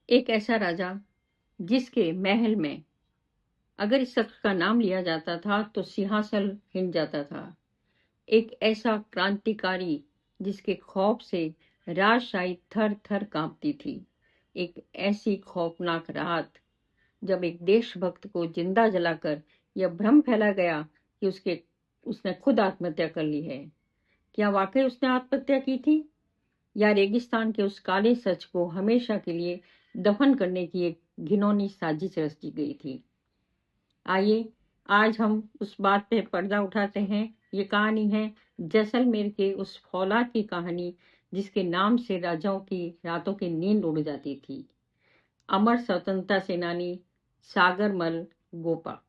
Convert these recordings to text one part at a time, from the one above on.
एक ऐसा राजा जिसके महल में अगर इस शख्स का नाम लिया जाता था तो सिंहासन हिल जाता था। एक ऐसा क्रांतिकारी जिसके खौफ से राजशाही थर थर कांपती थी। एक ऐसी खौफनाक रात जब एक देशभक्त को जिंदा जलाकर यह भ्रम फैला गया कि उसने खुद आत्महत्या कर ली है। क्या वाकई उसने आत्महत्या की थी या रेगिस्तान के उस काले सच को हमेशा के लिए दफन करने की एक घिनौनी साजिश रची गई थी। आइए आज हम उस बात पे पर्दा उठाते हैं। ये कहानी है जैसलमेर के उस फौलाद की कहानी जिसके नाम से राजाओं की रातों की नींद उड़ जाती थी। अमर स्वतंत्रता सेनानी सागरमल गोपा।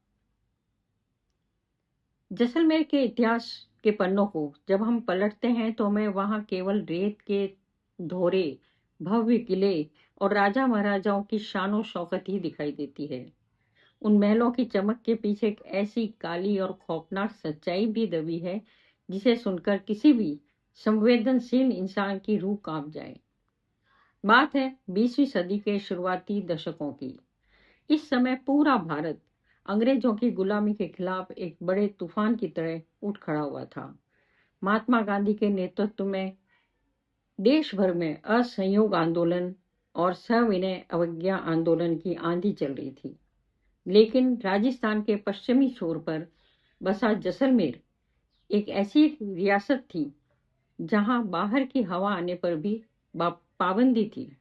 जैसलमेर के इतिहास के पन्नों को जब हम पलटते हैं तो हमें वहां केवल रेत के धोरे, भव्य किले और राजा महाराजाओं की शानो शौकत ही दिखाई देती है। उन महलों की चमक के पीछे एक ऐसी काली और खौफनाक सच्चाई भी दबी है जिसे सुनकर किसी भी संवेदनशील इंसान की रूह कांप जाए। बात है 20वीं सदी के शुरुआती दशकों की। इस समय पूरा भारत अंग्रेजों की गुलामी के खिलाफ एक बड़े तूफान की तरह उठ खड़ा हुआ था। महात्मा गांधी के नेतृत्व में देश भर में असहयोग आंदोलन और सविनय अवज्ञा आंदोलन की आंधी चल रही थी। लेकिन राजस्थान के पश्चिमी छोर पर बसा जैसलमेर एक ऐसी रियासत थी जहां बाहर की हवा आने पर भी पाबंदी थी।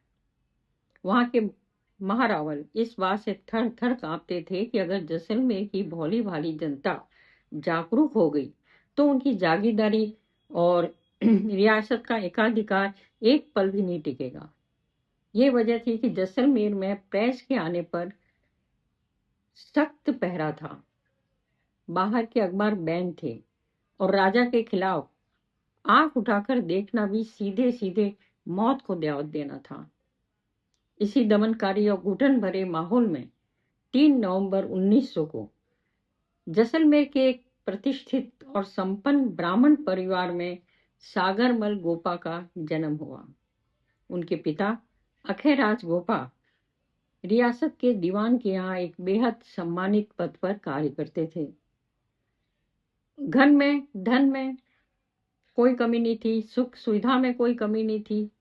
वहां के महारावल इस बात से थर थर कांपते थे कि अगर जैसलमेर की भोली भाली जनता जागरूक हो गई तो उनकी जागीरदारी और रियासत का एकाधिकार एक पल भी नहीं टिकेगा। ये वजह थी कि जैसलमेर में प्रेस के आने पर सख्त पहरा था। बाहर के अखबार बैन थे और राजा के खिलाफ आंख उठाकर देखना भी सीधे सीधे मौत को दावत देना था। इसी दमनकारी और घुटन भरे माहौल में 3 नवंबर 1900 को जैसलमेर के एक प्रतिष्ठित और संपन्न ब्राह्मण परिवार में सागरमल गोपा का जन्म हुआ। उनके पिता अखेराज गोपा रियासत के दीवान के यहाँ एक बेहद सम्मानित पद पर कार्य करते थे। धन में कोई कमी नहीं थी, सुख सुविधा में कोई कमी नहीं थी।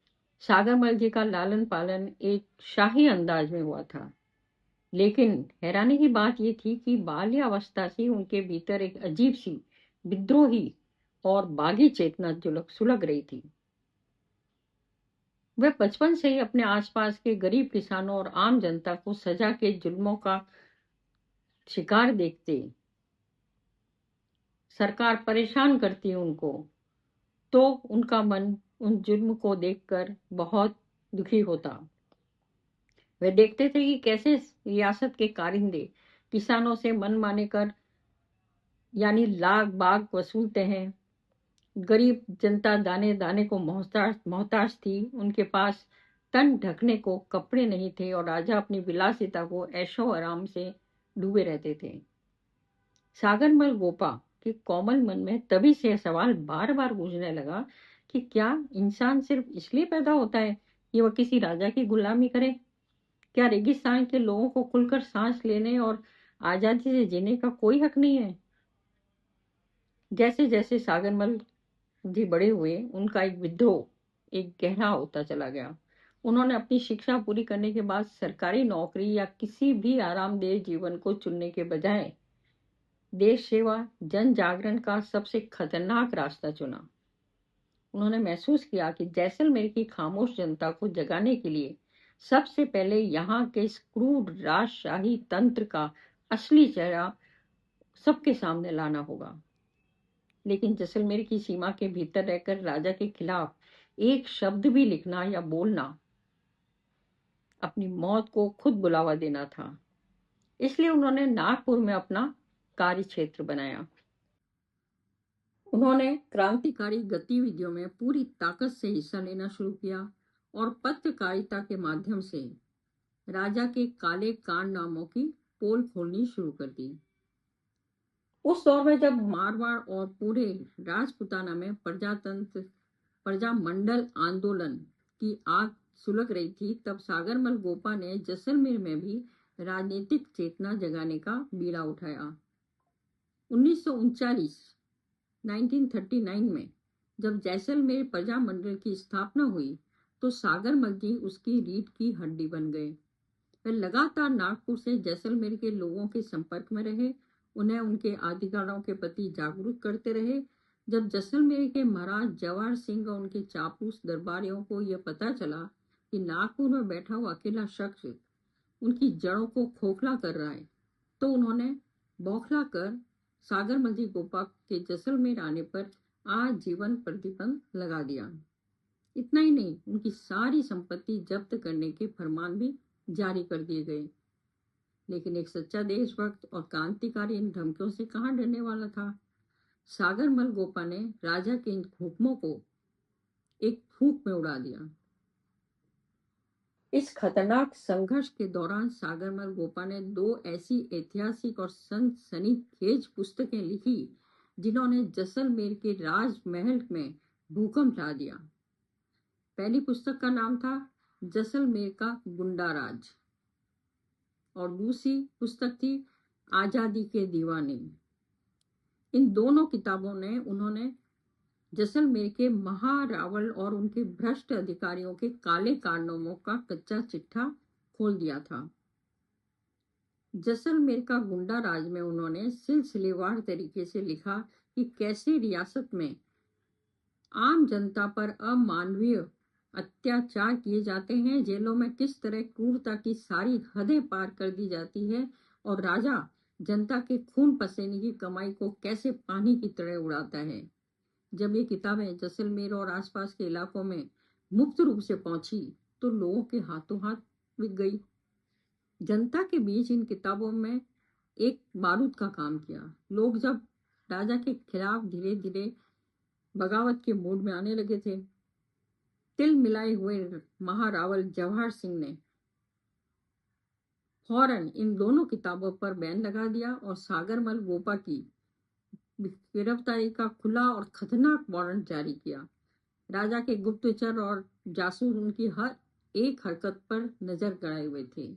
सागरमल जी का लालन पालन एक शाही अंदाज में हुआ था। लेकिन हैरानी की बात यह थी कि बाल्यावस्था से उनके भीतर एक अजीब सी विद्रोही और बागी चेतना सुलग रही थी। वे बचपन से ही अपने आसपास के गरीब किसानों और आम जनता को सजा के जुल्मों का शिकार देखते, सरकार परेशान करती उनको, तो उनका मन उन जुल्म को देखकर बहुत दुखी होता। वे देखते थे कि कैसे रियासत के कारिंदे किसानों से मन माने कर यानी लाख बाग वसूलते हैं। गरीब जनता दाने दाने को मोहताज थी। उनके पास तन ढकने को कपड़े नहीं थे और राजा अपनी विलासिता को ऐशो आराम से डूबे रहते थे। सागरमल गोपा के कोमल मन में तभी से यह सवाल बार बार गूंजने लगा कि क्या इंसान सिर्फ इसलिए पैदा होता है कि वह किसी राजा की गुलामी करे? क्या रेगिस्तान के लोगों को खुलकर सांस लेने और आजादी से जीने का कोई हक नहीं है? जैसे जैसे सागरमल जी बड़े हुए, उनका एक विद्रोह एक गहरा होता चला गया। उन्होंने अपनी शिक्षा पूरी करने के बाद सरकारी नौकरी या किसी भी आरामदेह जीवन को चुनने के बजाय देश सेवा, जन जागरण का सबसे खतरनाक रास्ता चुना। उन्होंने महसूस किया कि जैसलमेर की खामोश जनता को जगाने के लिए सबसे पहले यहाँ के इस क्रूर राजशाही तंत्र का असली चेहरा सबके सामने लाना होगा। लेकिन जैसलमेर की सीमा के भीतर रहकर राजा के खिलाफ एक शब्द भी लिखना या बोलना अपनी मौत को खुद बुलावा देना था। इसलिए उन्होंने नागपुर में अपना कार्य क्षेत्र बनाया। उन्होंने क्रांतिकारी गतिविधियों में पूरी ताकत से हिस्सा लेना शुरू किया और पत्रकारिता के माध्यम से राजा के काले कारनामों की पोल खोलनी शुरू कर दी। उस दौर में जब मारवाड़ और पूरे राजपुताना में प्रजामंडल आंदोलन की आग सुलग रही थी, तब सागरमल गोपा ने जैसलमेर में भी राजनीतिक चेतना जगाने का बीड़ा उठाया। 1939 1939 में जब जैसलमेर प्रजामंडल की स्थापना हुई तो सागरमल जी उसकी रीढ़ की हड्डी बन गए। वे लगातार नागपुर से जैसलमेर के लोगों के संपर्क में रहे, उन्हें उनके अधिकारों के प्रति जागरूक करते रहे। जब जैसलमेर के महाराज जवाहर सिंह और उनके चापलूस दरबारियों को यह पता चला कि नागपुर में बैठा हुआ अकेला शख्स उनकी जड़ों को खोखला कर रहा है, तो उन्होंने बौखला कर सागरमल जी गोपा के जैसलमेर आने पर आजीवन प्रतिबंध लगा दिया। इतना ही नहीं, उनकी सारी संपत्ति जब्त करने के फरमान भी जारी कर दिए गए। लेकिन एक सच्चा देशभक्त और क्रांतिकारी इन धमकियों से कहां डरने वाला था। सागरमल गोपा ने राजा के इन हुक्मों को एक फूंक में उड़ा दिया। इस खतरनाक संघर्ष के दौरान सागरमल गोपा ने 2 ऐसी ऐतिहासिक और सनसनीखेज पुस्तकें लिखी जिन्होंने जैसलमेर के राजमहल में भूकंप ला दिया। पहली पुस्तक का नाम था जैसलमेर का गुंडा राज और दूसरी पुस्तक थी आजादी के दीवाने। इन दोनों किताबों ने उन्होंने जैसलमेर के महारावल और उनके भ्रष्ट अधिकारियों के काले कारनामों का कच्चा चिट्ठा खोल दिया था। जैसलमेर का गुंडा राज में उन्होंने सिलसिलेवार तरीके से लिखा कि कैसे रियासत में आम जनता पर अमानवीय अत्याचार किए जाते हैं, जेलों में किस तरह क्रूरता की सारी हदें पार कर दी जाती है और राजा जनता के खून पसीने की कमाई को कैसे पानी की तरह उड़ाता है। जब ये किताबें जैसलमेर और आसपास के इलाकों में मुफ्त रूप से पहुंची तो लोगों के हाथों हाथ बिक गई। जनता के बीच इन किताबों में एक बारूद का काम किया। लोग जब राजा के खिलाफ धीरे धीरे बगावत के मूड में आने लगे थे, तिल मिलाए हुए महारावल जवाहर सिंह ने फौरन इन दोनों किताबों पर बैन लगा दिया और सागरमल गोपा की गिरफ्तारी का खुला और खतरनाक वारंट जारी किया। राजा के गुप्तचर और जासूस उनकी हर एक हरकत पर नजर गड़ाए हुए थे।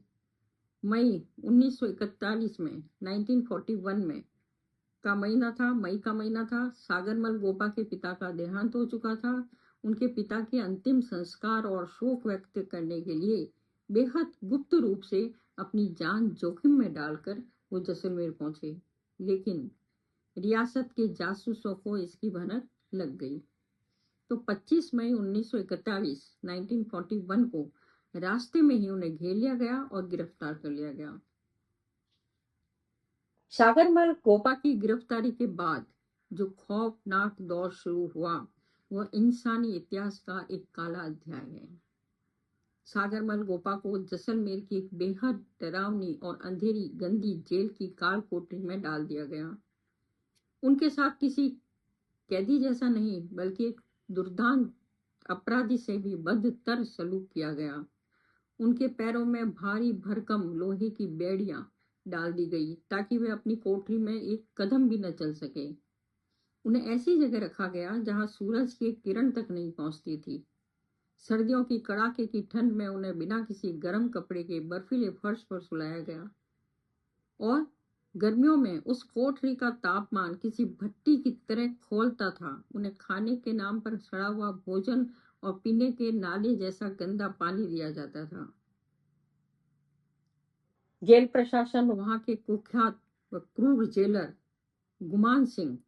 मई 1941 में 1941 में मई का महीना था। सागरमल गोपा के पिता का देहांत हो चुका था। उनके पिता के अंतिम संस्कार और शोक व्यक्त करने के लिए बेहद गुप्त रूप से अपनी जान जोखिम में डालकर वो जैसलमेर पहुंचे, लेकिन रियासत के जासूसों को इसकी भनक लग गई। तो 25 मई 1941 को रास्ते में ही उन्हें घेर लिया गया और गिरफ्तार कर लिया गया। सागरमल गोपा की गिरफ्तारी के बाद जो खौफनाक दौर शुरू हुआ वह इंसानी इतिहास का एक काला अध्याय है। सागरमल गोपा को जैसलमेर की एक बेहद डरावनी और अंधेरी गंदी जेल की काल कोठरी में डाल दिया गया। उनके साथ किसी कैदी जैसा नहीं बल्कि एक दुर्दांत अपराधी से भी बदतर सलूक किया गया। उनके पैरों में भारी भरकम लोहे की बेड़ियां डाल दी गई ताकि वे अपनी कोठरी में एक कदम भी न चल सके। उन्हें ऐसी जगह रखा गया जहां सूरज की किरण तक नहीं पहुंचती थी। सर्दियों की कड़ाके की ठंड में उन्हें बिना किसी गर्म कपड़े के बर्फीले फर्श पर सुलाया गया और गर्मियों में उस कोठरी का तापमान किसी भट्टी की तरह खौलता था। उन्हें खाने के नाम पर सड़ा हुआ भोजन और पीने के नाले जैसा गंदा पानी दिया जाता था। जेल प्रशासन वहां के कुख्यात व क्रूर जेलर गुमान सिंह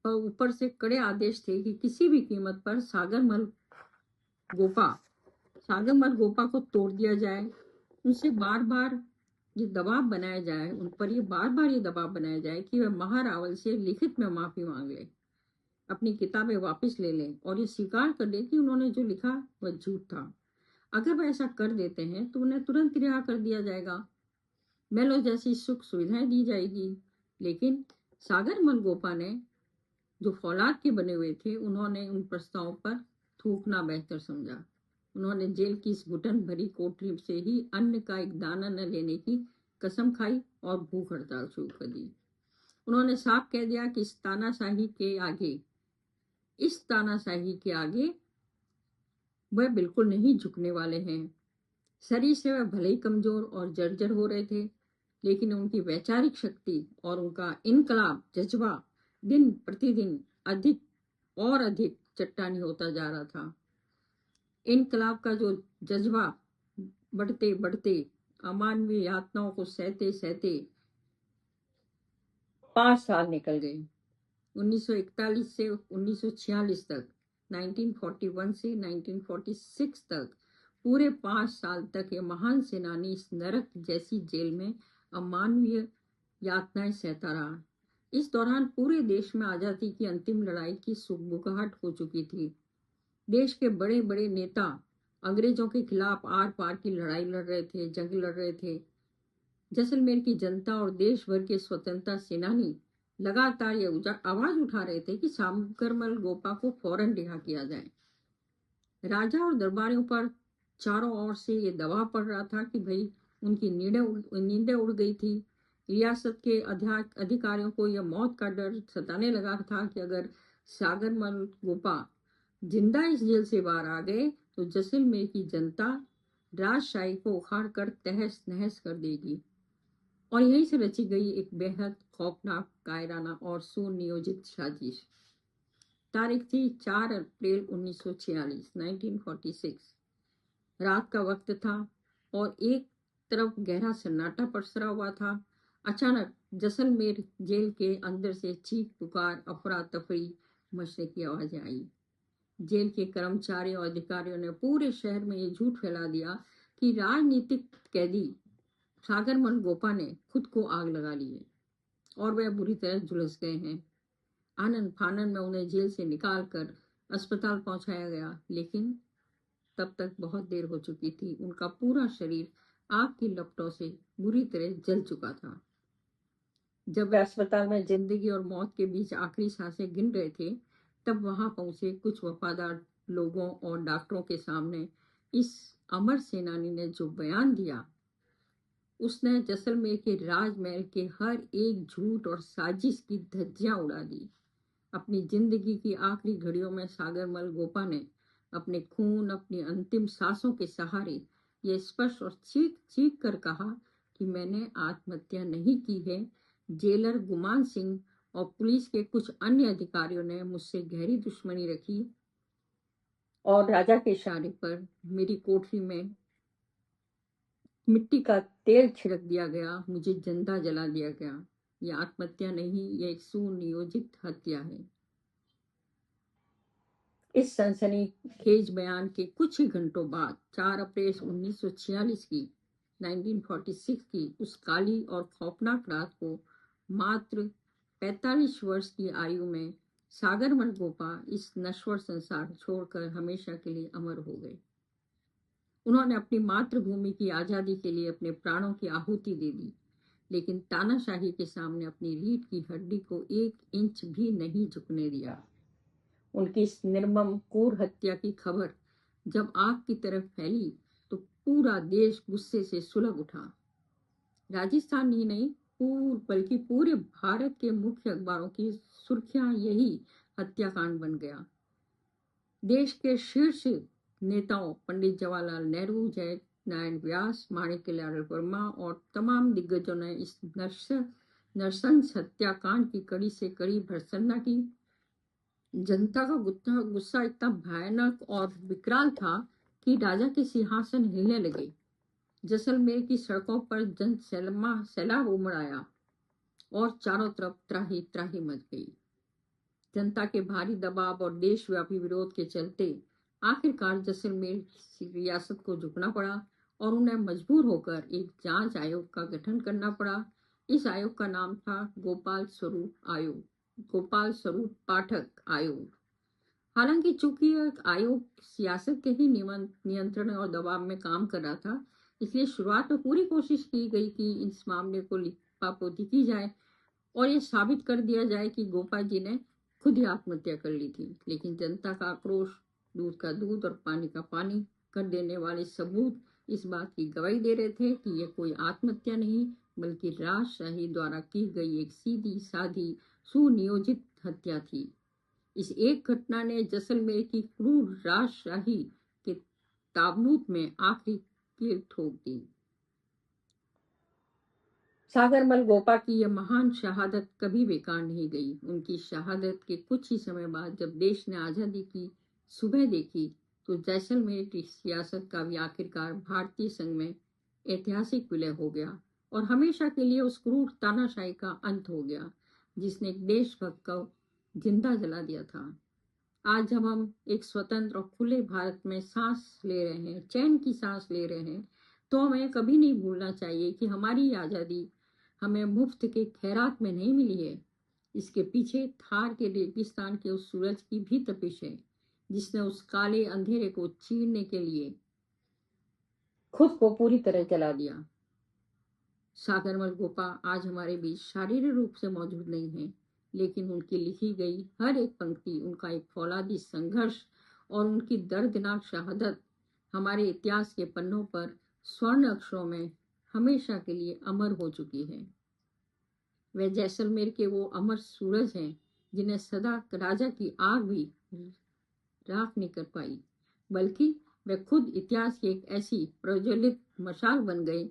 पर ऊपर से कड़े आदेश थे कि किसी भी कीमत पर सागरमल गोपा को तोड़ दिया जाए। उनसे बार बार ये दबाव बनाया जाए कि वे महारावल से लिखित में माफी मांग ले, अपनी किताबें वापस ले लें और ये स्वीकार कर ले कि उन्होंने जो लिखा वह झूठ था। अगर वह ऐसा कर देते हैं तो उन्हें तुरंत रिहा कर दिया जाएगा, मेलो जैसी सुख सुविधाएं दी जाएगी। लेकिन सागरमल गोपा ने जो फौलाद के बने हुए थे, उन्होंने उन प्रस्तावों पर थूकना बेहतर समझा। उन्होंने जेल की इस घुटन भरी कोठरी से ही अन्न का एक दाना न लेने की कसम खाई और भूख हड़ताल शुरू कर दी। उन्होंने साफ कह दिया कि इस तानाशाही के आगे वह बिल्कुल नहीं झुकने वाले हैं। शरीर से वह भले ही कमजोर और जर्जर हो रहे थे, लेकिन उनकी वैचारिक शक्ति और उनका इनकलाब जज्बा दिन प्रतिदिन अधिक और अधिक चट्टानी होता जा रहा था। इनकलाब का जो जज्बा बढ़ते बढ़ते अमानवीय यातनाओं को सहते सहते 5 साल निकल गए। 1941 से 1946 तक, 1941 से 1946 तक, पूरे 5 साल तक ये महान सेनानी इस नरक जैसी जेल में अमानवीय यातनाएं सहता रहा। इस दौरान पूरे देश में आजादी की अंतिम लड़ाई की सुगबुगाहट हो चुकी थी। देश के बड़े बड़े नेता अंग्रेजों के खिलाफ आर पार की लड़ाई लड़ रहे थे, जंग लड़ रहे थे। जैसलमेर की जनता और देश भर के स्वतंत्रता सेनानी लगातार ये आवाज उठा रहे थे कि साबरमल गोपा को फौरन रिहा किया जाए। राजा और दरबारियों पर चारों ओर से ये दबाव पड़ रहा था कि भाई उनकी नींदें उड़ गई थी। रियासत के अधिकारियों को यह मौत का डर सताने लगा था कि अगर साबरमल गोपा जिंदा इस जेल से बाहर आ गए तो जैसलमेर की जनता राजशाही को उखाड़ कर तहस नहस कर देगी। और यहीं से रची गई एक बेहद खौफनाक, कायराना और सुनियोजित साजिश। तारीख थी 4 अप्रैल 1946, 1946। रात का वक्त था और एक तरफ गहरा सन्नाटा पसरा हुआ था। अचानक जैसलमेर जेल के अंदर से चीख पुकार, अफरा तफरी मचने की आवाजें आई। जेल के कर्मचारियों और अधिकारियों ने पूरे शहर में ये झूठ फैला दिया कि राजनीतिक कैदी साबरमल गोपा ने खुद को आग लगा ली है और वह बुरी तरह झुलस गए हैं। आनन फानन में उन्हें जेल से निकाल कर अस्पताल पहुंचाया गया, लेकिन तब तक बहुत देर हो चुकी थी। उनका पूरा शरीर आग की लपटों से बुरी तरह जल चुका था। जब वे अस्पताल में जिंदगी और मौत के बीच आखिरी सांसें गिन रहे थे, तब वहां पहुंचे कुछ वफादार लोगों और डॉक्टरों के सामने इस अमर सेनानी ने जो बयान दिया, उसने जैसलमेर के राजमहल के हर एक झूठ और साजिश की धज्जियां उड़ा दी। अपनी जिंदगी की आखिरी घड़ियों में साबरमल गोपा ने अपने खून, अपनी अंतिम सांसों के सहारे ये स्पष्ट और चीख चीख कर कहा कि मैंने आत्महत्या नहीं की है। जेलर गुमान सिंह और पुलिस के कुछ अन्य अधिकारियों ने मुझसे गहरी दुश्मनी रखी और राजा के इशारे पर मेरी कोठरी में मिट्टी का तेल छिड़क दिया गया, मुझे जिंदा जला दिया गया। यह आत्महत्या नहीं, यह एक सुनियोजित हत्या है। इस सनसनीखेज बयान के कुछ ही घंटों बाद 4 अप्रैल 1946 की 1946 की उस काली और खौफनाक रात को मात्र 45 वर्ष की आयु में साबरमल गोपा इस नश्वर संसार छोड़कर हमेशा के लिए अमर हो गए। उन्होंने अपनी मातृभूमि की आजादी के लिए अपने प्राणों की आहुति दे दी, लेकिन तानाशाही के सामने अपनी रीढ़ की हड्डी को 1 इंच भी नहीं झुकने दिया। उनकी इस निर्मम क्रूर हत्या की खबर जब आग की तरफ फैली तो पूरा देश गुस्से से सुलग उठा। राजस्थान ही नहीं, बल्कि पूरे भारत के मुख्य अखबारों की सुर्खियां यही हत्याकांड बन गया। देश के शीर्ष नेताओं पंडित जवाहरलाल नेहरू, जय नारायण व्यास, माणिक्यलाल वर्मा और तमाम दिग्गजों ने इस नरसंस हत्याकांड की कड़ी से कड़ी भर्त्सना की। जनता का गुस्सा इतना भयानक और विकराल था कि राजा के सिंहासन हिलने लगे। जैसलमेर की सड़कों पर जन सैलाब उमड़ आया और चारों तरफ त्राही त्राही मच गई। जनता के भारी दबाव और देशव्यापी विरोध के चलते आखिरकार जैसलमेर रियासत को झुकना पड़ा और उन्हें मजबूर होकर एक जांच आयोग का गठन करना पड़ा। इस आयोग का नाम था गोपाल स्वरूप पाठक आयोग। हालांकि चूंकि आयोग सियासत के ही नियंत्रण और दबाव में काम कर रहा था, इसलिए शुरुआत में पूरी कोशिश की गई कि इस मामले को लिपापोती की जाए और ये साबित कर दिया जाए कि गोपाल जी ने खुद ही आत्महत्या कर ली थी। लेकिन जनता का आक्रोश, दूध का दूध और पानी का पानी कर देने वाले सबूत इस बात की गवाही दे रहे थे कि यह कोई आत्महत्या नहीं, बल्कि राजशाही द्वारा की गई एक सीधी साधी सुनियोजित हत्या थी। इस एक घटना ने जैसलमेर की क्रूर राजशाही के ताबनूत में आखिरी कील ठोक दी। सागरमल गोपा की यह महान शहादत कभी बेकार नहीं गई। उनकी शहादत के कुछ ही समय बाद जब देश ने आज़ादी की सुबह देखी तो जैसलमेर की सियासत का भी आखिरकार भारतीय संघ में ऐतिहासिक विलय हो गया और हमेशा के लिए उस क्रूर तानाशाही का अंत हो गया जिसने एक देशभक्त को जिंदा जला दिया था। आज जब हम एक स्वतंत्र और खुले भारत में सांस ले रहे हैं, चैन की सांस ले रहे हैं, तो हमें कभी नहीं भूलना चाहिए कि हमारी आज़ादी हमें मुफ्त के खैरात में नहीं मिली है। इसके पीछे थार के रेगिस्तान के उस सूरज की भी तपिश है जिसने उस काले अंधेरे को चीरने के लिए खुद को पूरी तरह जला दिया। सागरमल गोपा आज हमारे बीच शारीरिक रूप से मौजूद नहीं है, लेकिन उनकी लिखी गई हर एक पंक्ति, उनका एक फौलादी संघर्ष और उनकी दर्दनाक शहादत हमारे इतिहास के पन्नों पर स्वर्ण अक्षरों में हमेशा के लिए अमर हो चुकी है। वे जैसलमेर के वो अमर सूरज हैं जिन्हें सदा राजा की आग भी राख नहीं कर पाई, बल्कि वे खुद इतिहास की एक ऐसी प्रज्वलित मशाल बन गए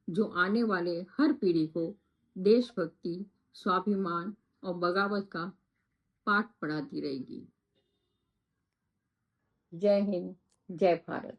जो आने वाले हर पीढ़ी को देशभक्ति, स्वाभिमान और बगावत का पाठ पढ़ाती रहेगी। जय हिंद, जय भारत।